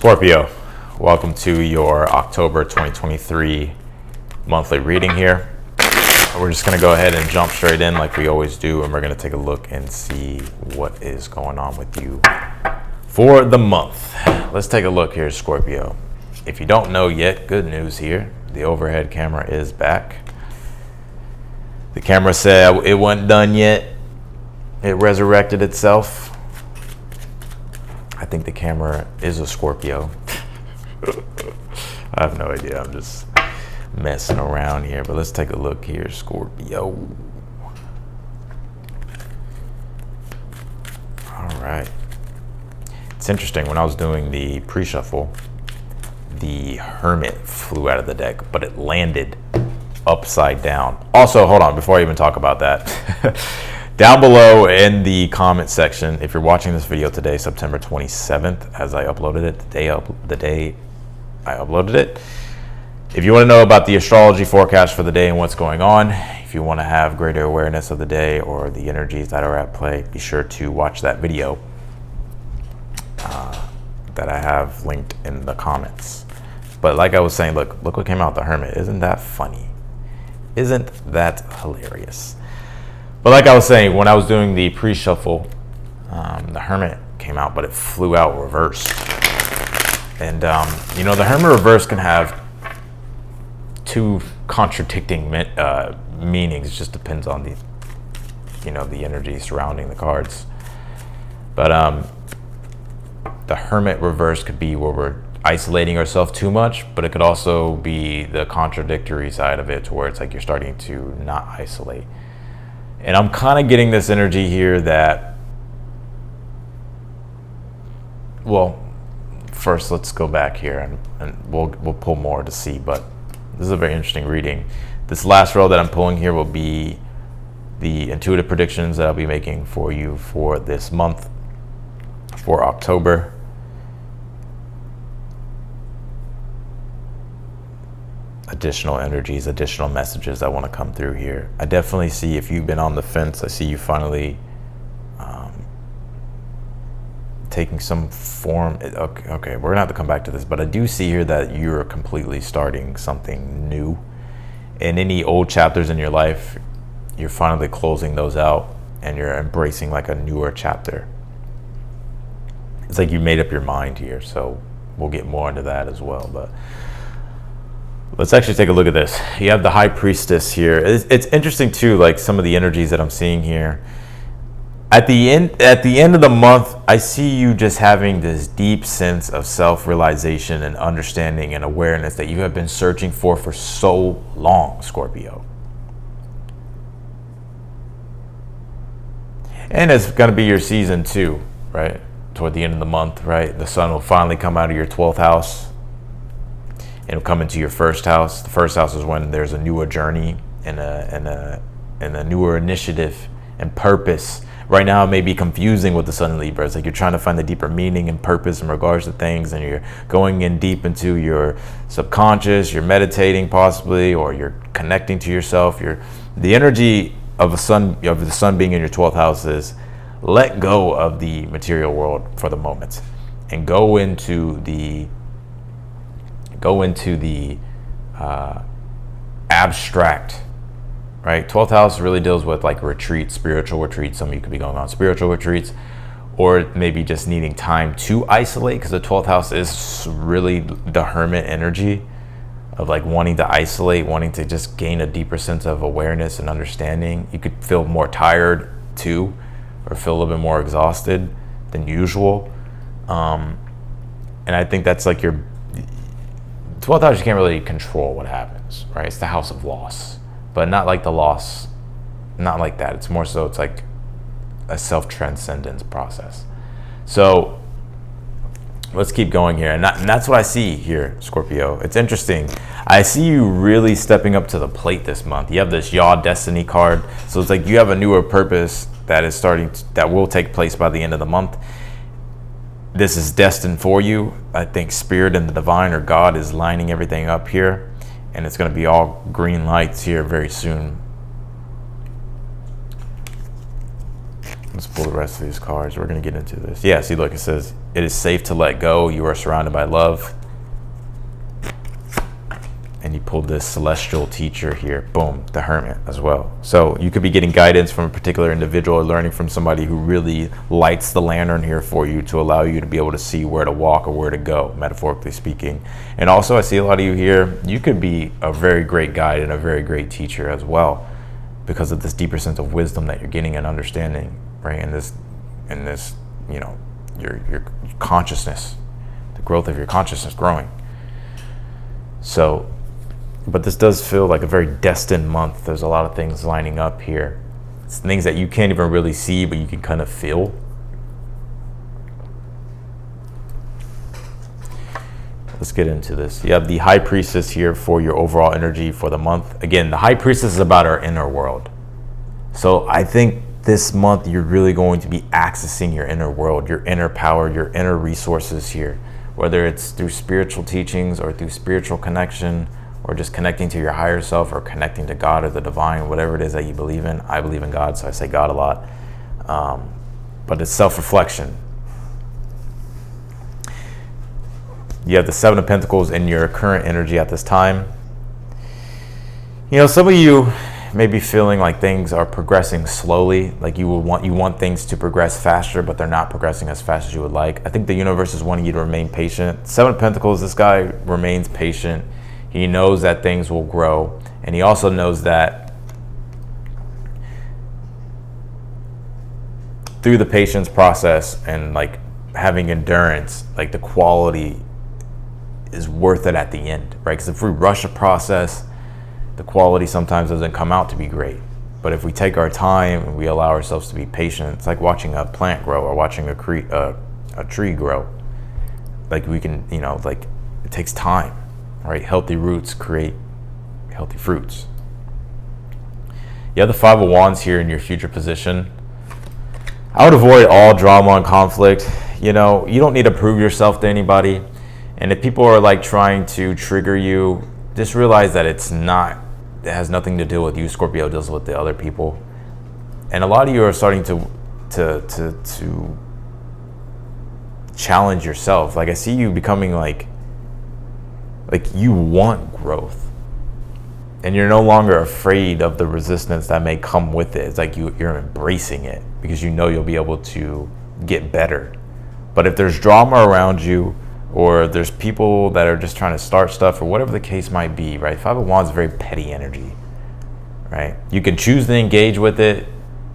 Scorpio, welcome to your October 2023 monthly reading here. We're just going to go ahead and jump straight in like we always do, and we're going to take a look and see what is going on with you for the month. Let's take a look here, Scorpio. If you don't know yet, good news here. The overhead camera is back. The camera said it wasn't done yet. It resurrected itself. I think the camera is a Scorpio. I have no idea. I'm just messing around here. But let's take a look here, Scorpio. All right. It's interesting. When I was doing the pre-shuffle, the Hermit flew out of the deck, but it landed upside down. Also, hold on. Before I even talk about that. Down below in the comment section, if you're watching this video today, September 27th, as I uploaded it, the day I uploaded it. If you want to know about the astrology forecast for the day and what's going on, if you want to have greater awareness of the day or the energies that are at play, be sure to watch that video that I have linked in the comments. But like I was saying, look what came out, the Hermit. Isn't that funny? Isn't that hilarious? But like I was saying, when I was doing the pre-shuffle, the Hermit came out, but it flew out reversed. And, the Hermit reverse can have two contradicting meanings. It just depends on the energy surrounding the cards. But the Hermit reverse could be where we're isolating ourselves too much, but it could also be the contradictory side of it, to where it's like you're starting to not isolate. And I'm kind of getting this energy here that, well, first let's go back here and we'll pull more to see, but this is a very interesting reading. This last row that I'm pulling here will be the intuitive predictions that I'll be making for you for this month, for October. Additional energies, additional messages that want to come through here. I definitely see, if you've been on the fence, I see you finally taking some form. Okay, we're gonna have to come back to this, but I do see here that you're completely starting something new. In any old chapters in your life, you're finally closing those out and you're embracing like a newer chapter. It's like you made up your mind here, so we'll get more into that as well. But let's actually take a look at this. You have the High Priestess here. It's interesting too, like some of the energies that I'm seeing here. At the end of the month, I see you just having this deep sense of self-realization and understanding and awareness that you have been searching for so long, Scorpio. And it's going to be your season too, right? Toward the end of the month, right? The sun will finally come out of your 12th house. It'll come into your first house. The first house is when there's a newer journey and a newer initiative and purpose. Right now, it may be confusing with the Sun in Libra. It's like you're trying to find the deeper meaning and purpose in regards to things, and you're going in deep into your subconscious. You're meditating possibly, or you're connecting to yourself. The energy of the sun being in your 12th house is let go of the material world for the moment and go into the abstract, right? 12th house really deals with like retreats, spiritual retreats. Some of you could be going on spiritual retreats, or maybe just needing time to isolate, because the 12th house is really the Hermit energy of like wanting to isolate, wanting to just gain a deeper sense of awareness and understanding. You could feel more tired too, or feel a little bit more exhausted than usual. And I think that's like your 12th house, you can't really control what happens, right? It's the house of loss, but not like the loss, not like that. It's more so, it's like a self-transcendence process. So let's keep going here. And that's what I see here, Scorpio. It's interesting. I see you really stepping up to the plate this month. You have this Yaw Destiny card. So it's like you have a newer purpose that will take place by the end of the month. This is destined for you. I think Spirit and the Divine or God is lining everything up here, and it's going to be all green lights here very soon. Let's pull the rest of these cards. We're going to get into this. Yeah, see, look, it says, it is safe to let go. You are surrounded by love. And you pulled this celestial teacher here. Boom, the Hermit as well. So you could be getting guidance from a particular individual or learning from somebody who really lights the lantern here for you to allow you to be able to see where to walk or where to go, metaphorically speaking. And also, I see a lot of you here, you could be a very great guide and a very great teacher as well, because of this deeper sense of wisdom that you're getting and understanding, right? And this, you know, your consciousness, the growth of your consciousness growing. So, but this does feel like a very destined month. There's a lot of things lining up here. It's things that you can't even really see, but you can kind of feel. Let's get into this. You have the High Priestess here for your overall energy for the month. Again, the High Priestess is about our inner world. So I think this month you're really going to be accessing your inner world, your inner power, your inner resources here, whether it's through spiritual teachings or through spiritual connection, or just connecting to your higher self or connecting to God or the divine, whatever it is that you believe in. I believe in God, so I say God a lot. But it's self-reflection. You have the Seven of Pentacles in your current energy at this time. You know, some of you may be feeling like things are progressing slowly, like you want things to progress faster, but they're not progressing as fast as you would like. I think the universe is wanting you to remain patient. Seven of Pentacles, this guy remains patient. He knows that things will grow, and he also knows that through the patience process and like having endurance, like the quality is worth it at the end, right? Because if we rush a process, the quality sometimes doesn't come out to be great. But if we take our time and we allow ourselves to be patient, it's like watching a plant grow or watching a tree grow. Like we can, you know, like it takes time. Right? Healthy roots create healthy fruits. You have the Five of Wands here in your future position. I would avoid all drama and conflict. You know, you don't need to prove yourself to anybody. And if people are like trying to trigger you, just realize that it has nothing to do with you. Scorpio deals with the other people. And a lot of you are starting to challenge yourself. Like I see you becoming like you want growth, and you're no longer afraid of the resistance that may come with it. It's like you're embracing it because you know you'll be able to get better. But if there's drama around you, or there's people that are just trying to start stuff, or whatever the case might be, right? Five of Wands is very petty energy, right? You can choose to engage with it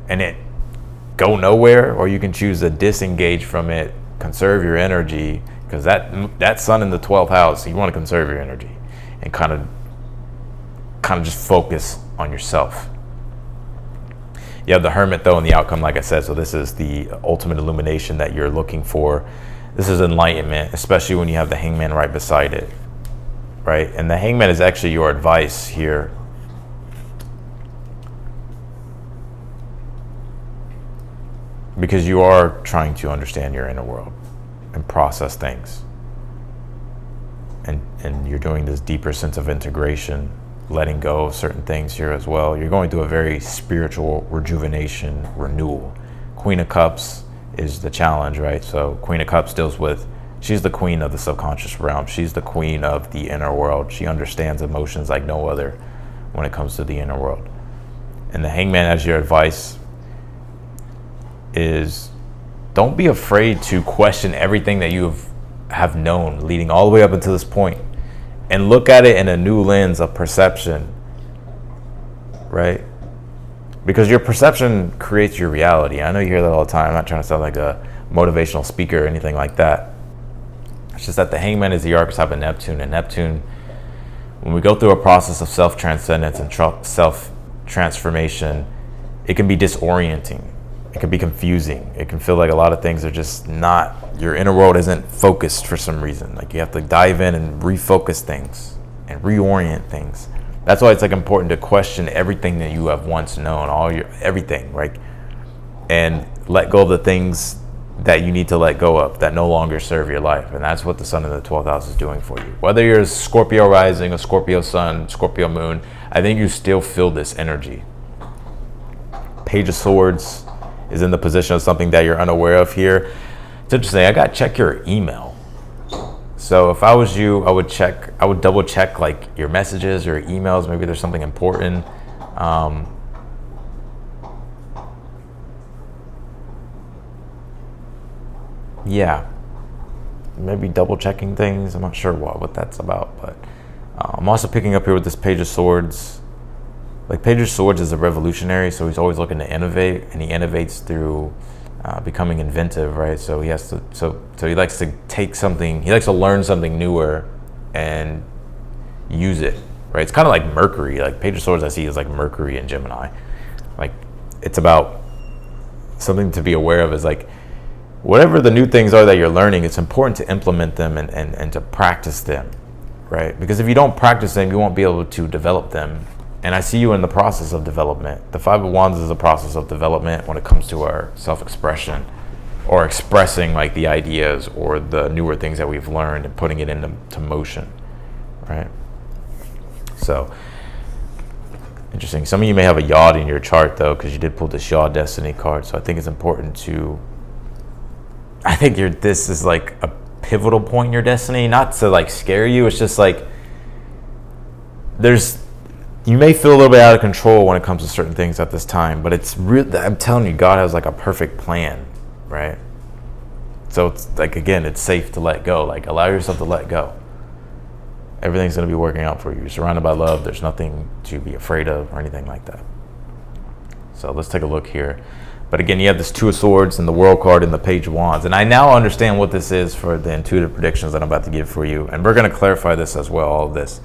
and it go nowhere, or you can choose to disengage from it, conserve your energy. Because that sun in the 12th house, you want to conserve your energy and kind of just focus on yourself. You have the Hermit though in the outcome, like I said, so this is the ultimate illumination that you're looking for. This is enlightenment, especially when you have the Hangman right beside it, right? And the Hangman is actually your advice here. Because you are trying to understand your inner world and process things, and you're doing this deeper sense of integration, letting go of certain things here as well. You're going through a very spiritual rejuvenation, renewal. Queen of Cups is the challenge, right? So Queen of Cups deals with, she's the queen of the subconscious realm. She's the queen of the inner world. She understands emotions like no other when it comes to the inner world. And the Hangman as your advice is, don't be afraid to question everything that you have known leading all the way up until this point, and look at it in a new lens of perception, right? Because your perception creates your reality. I know you hear that all the time. I'm not trying to sound like a motivational speaker or anything like that. It's just that the Hangman is the archetype of Neptune, and Neptune, when we go through a process of self-transcendence and self-transformation, it can be disorienting. It can be confusing. It can feel like a lot of things are just not, your inner world isn't focused for some reason. Like you have to dive in and refocus things and reorient things. That's why it's like important to question everything that you have once known, everything, right? And let go of the things that you need to let go of that no longer serve your life. And that's what the sun in the 12th house is doing for you. Whether you're a Scorpio rising, a Scorpio sun, Scorpio moon, I think you still feel this energy. Page of Swords is in the position of something that you're unaware of here. It's interesting. I got to check your email. So if I was you, I would double check like your messages or emails. Maybe there's something important. Yeah, maybe double checking things. I'm not sure what that's about, but I'm also picking up here with this Page of Swords. Like Page of Swords is a revolutionary, so he's always looking to innovate, and he innovates through becoming inventive, right? So he has to, so he likes to take something, he likes to learn something newer and use it, right? It's kind of like Mercury. Like Page of Swords I see is like Mercury and Gemini. Like it's about something to be aware of is like, whatever the new things are that you're learning, it's important to implement them and to practice them, right? Because if you don't practice them, you won't be able to develop them. And I see you in the process of development. The Five of Wands is a process of development when it comes to our self-expression or expressing like the ideas or the newer things that we've learned and putting it into motion, right? So, interesting. Some of you may have a Yod in your chart though, because you did pull this Yod Destiny card. So I think it's important to, this is like a pivotal point in your destiny, not to like scare you. It's just like, you may feel a little bit out of control when it comes to certain things at this time, but it's real. I'm telling you, God has like a perfect plan, right? So it's like, again, it's safe to let go. Like allow yourself to let go. Everything's going to be working out for you. You're surrounded by love. There's nothing to be afraid of or anything like that. So let's take a look here. But again, you have this Two of Swords and the World card and the Page of Wands. And I now understand what this is for the intuitive predictions that I'm about to give for you. And we're going to clarify this as well, all of this.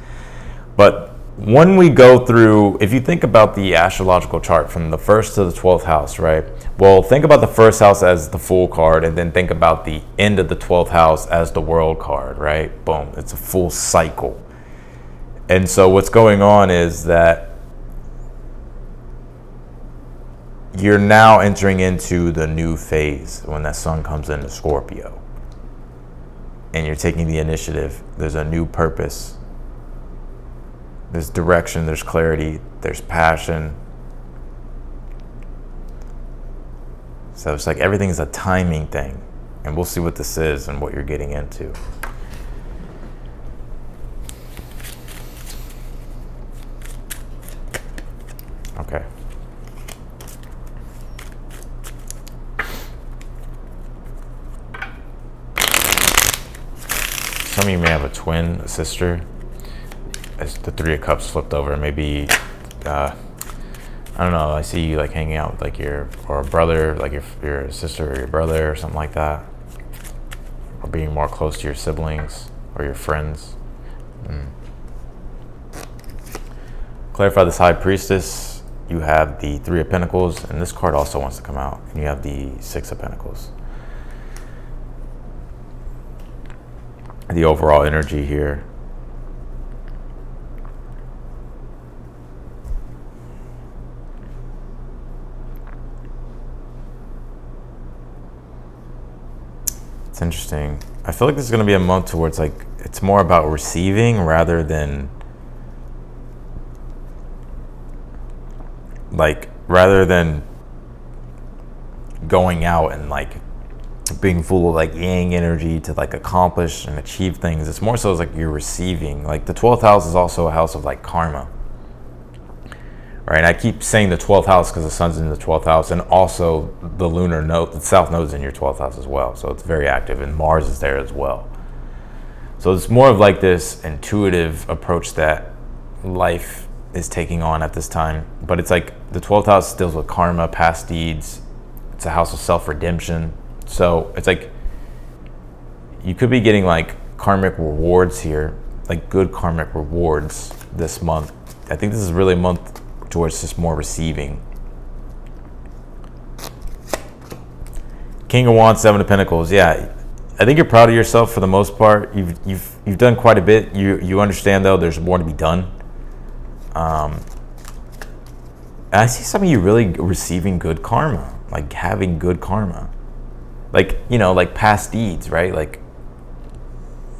But when we go through, if you think about the astrological chart from the 1st to the 12th house, right? Well, think about the 1st house as the Fool card, and then think about the end of the 12th house as the World card, right? Boom, it's a full cycle. And so what's going on is that you're now entering into the new phase when that sun comes into Scorpio. And you're taking the initiative. There's a new purpose. There's direction, there's clarity, there's passion. So it's like everything's a timing thing. And we'll see what this is and what you're getting into. Okay. Some of you may have a twin, a sister. As the Three of Cups flipped over, maybe I don't know, I see you like hanging out with like or a brother, like your sister or your brother or something like that, or being more close to your siblings or your friends. Clarify this High Priestess. You have the Three of Pentacles, and this card also wants to come out, and you have the Six of Pentacles. The overall energy here. It's interesting. I feel like this is going to be a month towards like, it's more about receiving rather than going out and like being full of like yang energy to like accomplish and achieve things. It's more so as like you're receiving. Like the 12th house is also a house of like karma. Right, and I keep saying the 12th house because the sun's in the 12th house, and also the lunar node, the south node is in your 12th house as well. So it's very active, and Mars is there as well. So it's more of like this intuitive approach that life is taking on at this time. But it's like the 12th house deals with karma, past deeds. It's a house of self-redemption. So it's like you could be getting like karmic rewards here, like good karmic rewards this month. I think this is really a month towards just more receiving. King of Wands, Seven of Pentacles. Yeah, I think you're proud of yourself for the most part. You've done quite a bit. You understand though there's more to be done. And I see some of you really receiving good karma, like having good karma, like like past deeds, right? Like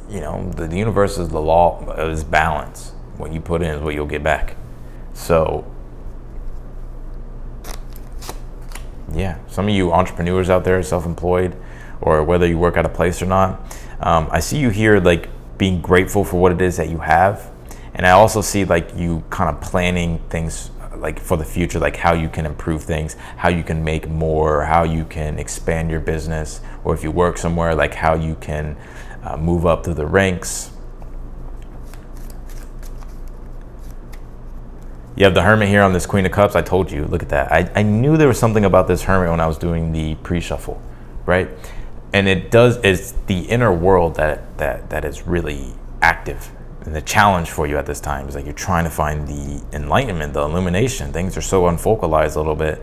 the universe is the law is balance. What you put in is what you'll get back. So Yeah, some of you entrepreneurs out there, self-employed, or whether you work at a place or not, I see you here like being grateful for what it is that you have. And I also see like you kind of planning things like for the future, like how you can improve things, how you can make more, how you can expand your business, or if you work somewhere, like how you can move up through the ranks. You have the Hermit here on this Queen of Cups. I told you, look at that. I knew there was something about this Hermit when I was doing the pre-shuffle, right? And it's the inner world that is really active. And the challenge for you at this time is like you're trying to find the enlightenment, the illumination. Things are so unfocalized a little bit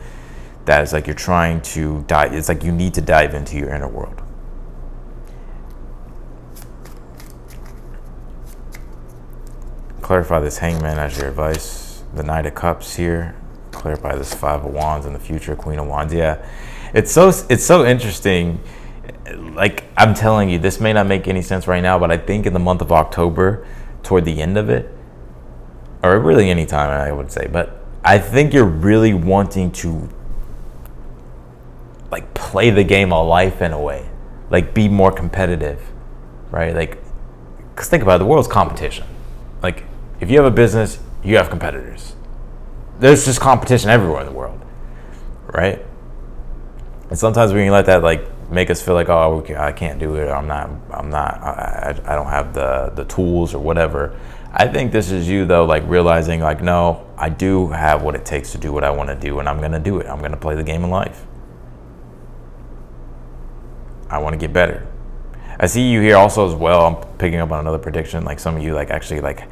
that it's like you're trying to dive. It's like you need to dive into your inner world. Clarify this Hangman as your advice. The Knight of Cups here. Clarify this Five of Wands in the future. Queen of Wands. Yeah, it's so interesting. Like I'm telling you, this may not make any sense right now, but I think in the month of October, toward the end of it, or really any time, I would say, but I think you're really wanting to like play the game of life in a way, like be more competitive, right? Like, because think about it, the world's competition. Like if you have a business, you have competitors. There's just competition everywhere in the world, right? And sometimes we can let that like make us feel like, oh, I can't do it. I don't have the tools or whatever. I think this is you though, like realizing like, no, I do have what it takes to do what I want to do, and I'm going to do it. I'm going to play the game of life. I want to get better. I see you here also as well. I'm picking up on another prediction. Like some of you like actually like,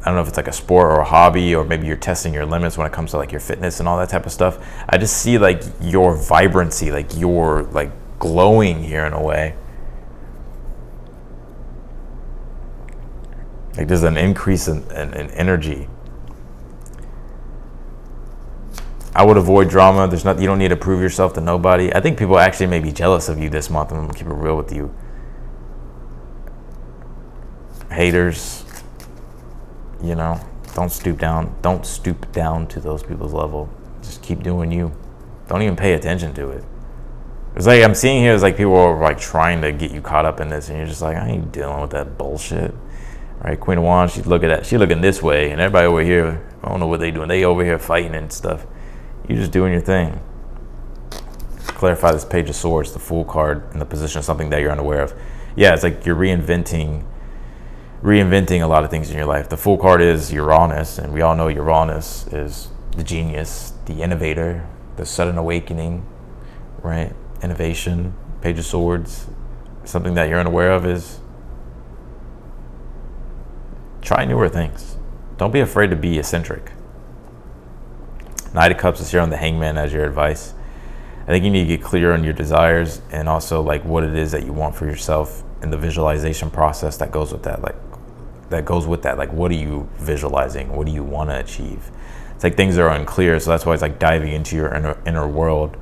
I don't know if it's like a sport or a hobby, or maybe you're testing your limits when it comes to like your fitness and all that type of stuff. I just see like your vibrancy, like you're like glowing here in a way. Like there's an increase in energy. I would avoid drama. You don't need to prove yourself to nobody. I think people actually may be jealous of you this month. I'm gonna keep it real with you. Haters. You know, don't stoop down to those people's level. Just keep doing you. Don't even pay attention to it. It's like I'm seeing here is like people are like trying to get you caught up in this, and you're just like, I ain't dealing with that bullshit. Right? Queen of Wands, she's looking this way, and everybody over here, I don't know what they doing. They over here fighting and stuff. You just doing your thing. Clarify this Page of Swords, the Fool card, in the position of something that you're unaware of. Yeah, it's like you're reinventing a lot of things in your life. The Fool card is Uranus, and we all know Uranus is the genius, the innovator, the sudden awakening, right? Innovation. Page of Swords, something that you're unaware of is try newer things. Don't be afraid to be eccentric. Knight of Cups is here on the Hangman as your advice. I think you need to get clear on your desires and also like what it is that you want for yourself and the visualization process that goes with that. Like what are you visualizing? What do you want to achieve? It's like things are unclear, so that's why it's like diving into your inner world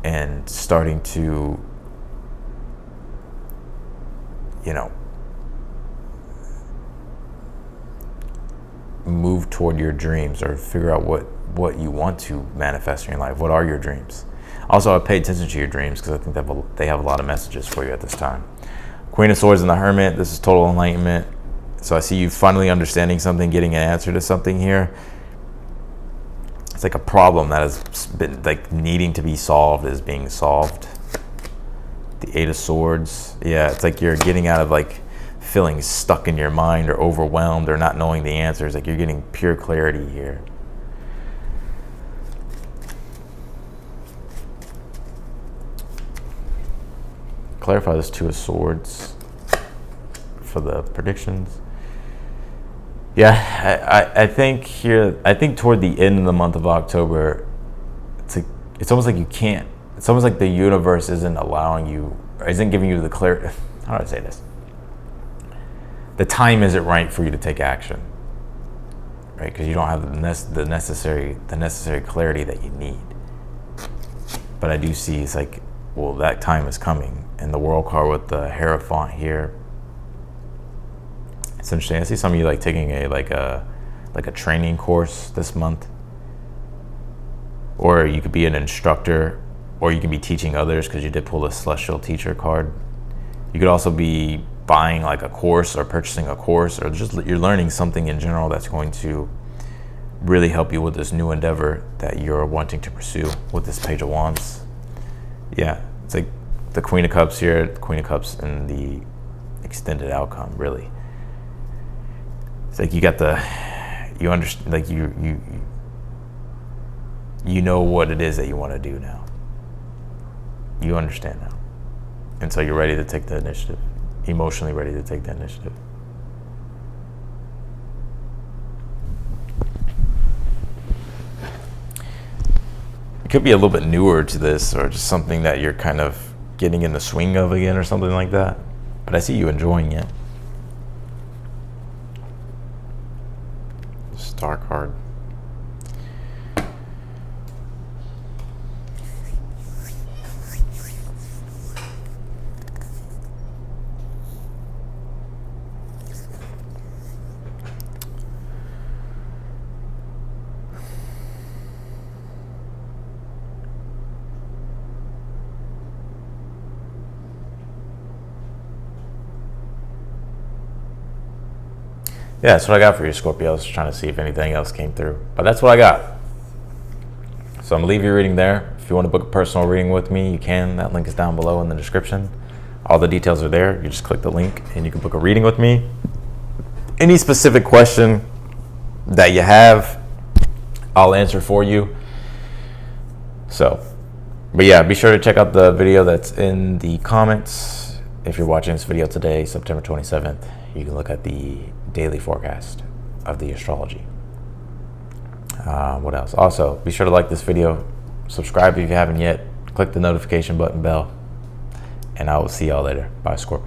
and starting to, you know, move toward your dreams or figure out what you want to manifest in your life. What are your dreams? Also, I pay attention to your dreams because I think that they have a lot of messages for you at this time. Queen of Swords and the Hermit, this is total enlightenment. So I see you finally understanding something, getting an answer to something here. It's like a problem that has been like needing to be solved is being solved. The Eight of Swords. Yeah, it's like you're getting out of like feeling stuck in your mind or overwhelmed or not knowing the answers. Like you're getting pure clarity here. Clarify this Two of Swords for the predictions. Yeah, I think here, I think toward the end of the month of October, it's almost like you can't, it's almost like the universe isn't allowing you, or isn't giving you the clarity. How do I say this? The time isn't right for you to take action, right? Because you don't have the necessary clarity that you need. But I do see it's like, well, that time is coming. And the World card with the Hierophant here. It's interesting. I see some of you like taking a training course this month. or you could be an instructor, or you can be teaching others because you did pull the celestial teacher card. You could also be buying like a course or purchasing a course, or just you're learning something in general that's going to really help you with this new endeavor that you're wanting to pursue with this Page of Wands. Yeah, it's like the Queen of Cups here, the Queen of Cups and the extended outcome, really. It's like you got you understand, like you know what it is that you want to do now. You understand now. And so you're ready to take the initiative, emotionally ready to take the initiative. It could be a little bit newer to this, or just something that you're kind of getting in the swing of again or something like that. But I see you enjoying it. Star card. Yeah, that's what I got for you, Scorpio. I was trying to see if anything else came through, but that's what I got. So I'm gonna leave your reading there. If you want to book a personal reading with me, you can. That link is down below in the description. All the details are there. You just click the link and you can book a reading with me. Any specific question that you have, I'll answer for you. So, but yeah, be sure to check out the video that's in the comments. If you're watching this video today, September 27th, you can look at the daily forecast of the astrology. What else? Also, be sure to like this video, subscribe if you haven't yet, click the notification button bell, and I will see y'all later. Bye, Scorpio.